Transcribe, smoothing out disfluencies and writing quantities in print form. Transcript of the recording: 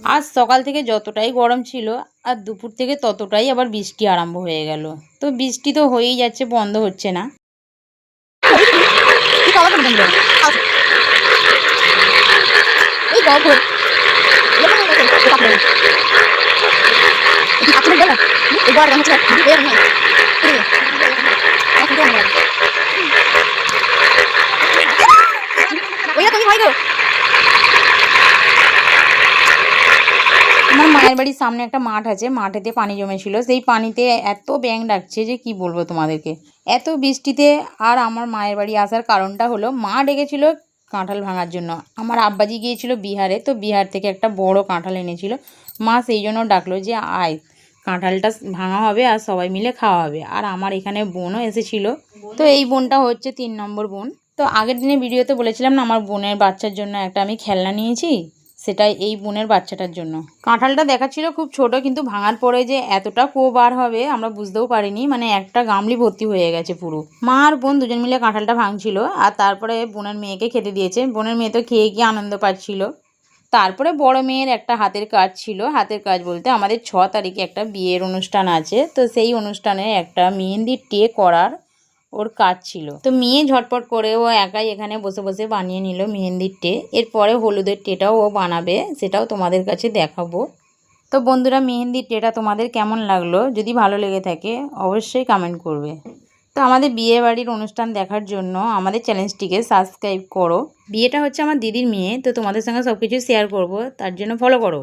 আজ সকাল থেকে যতটাই গরম ছিল আর দুপুর থেকে ততটাই আবার বৃষ্টি আরম্ভ হয়ে গেল। তো বৃষ্টি তো হয়েই যাচ্ছে, বন্ধ হচ্ছে না। আমার মায়ের বাড়ির সামনে একটা মাঠ আছে, মাঠেতে পানি জমেছিল। সেই পানিতে এত ব্যাঙ ডাকছে যে কি বলবো তোমাদেরকে। এত বৃষ্টিতে আর আমার মায়ের বাড়ি আসার কারণটা হলো মা ডেকেছিল কাঁঠাল ভাঙার জন্য। আমার আব্বাজি গিয়েছিল বিহারে, তো বিহার থেকে একটা বড় কাঁঠাল এনেছিল। মা সেই জন্য ডাকলো যে আয়, কাঁঠালটা ভাঙা হবে আর সবাই মিলে খাওয়া হবে। আর আমার এখানে বোনও এসেছিল। তো এই বোনটা হচ্ছে 3 নম্বর বোন। তো আগের দিনে ভিডিওতে বলেছিলাম না আমার বোনের বাচ্চার জন্য একটা আমি খেলনা নিয়েছি, সেটাই এই বোনের বাচ্চাটার জন্য। কাঁঠালটা দেখাচ্ছিল খুব ছোট, কিন্তু ভাঙার পরে যে এতটা বার হবে আমরা বুঝতেও পারিনি। মানে একটা গামলি ভর্তি হয়ে গেছে পুরো। মা আর বোন দুজন মিলে কাঁঠালটা ভাঙছিল আর তারপরে বোনের মেয়েকে খেতে দিয়েছে। বোনের মেয়ে তো খেয়ে গিয়ে আনন্দ পাচ্ছিল। তারপরে বড় মেয়ের একটা হাতের কাজ ছিল। হাতের কাজ বলতে আমাদের 6 তারিখে একটা বিয়ের অনুষ্ঠান আছে, তো সেই অনুষ্ঠানে একটা মেহেন্দির টে করার ওর কাজ ছিল। তো মেয়ে ঝটপট করে ও একাই এখানে বসে বসে বানিয়ে নিল মেহেন্দির টে। এরপরে হলুদের টেটাও ও বানাবে, সেটাও তোমাদের কাছে দেখাবো। তো বন্ধুরা, মেহেন্দির টেটা তোমাদের কেমন লাগলো? যদি ভালো লেগে থাকে অবশ্যই কমেন্ট করবে। তো আমাদের বিয়ে বাড়ির অনুষ্ঠান দেখার জন্য আমাদের চ্যানেলটিকে সাবস্ক্রাইব করো। বিয়েটা হচ্ছে আমার দিদির মেয়ে, তো তোমাদের সঙ্গে সব কিছু শেয়ার করবো, তার জন্য ফলো করো।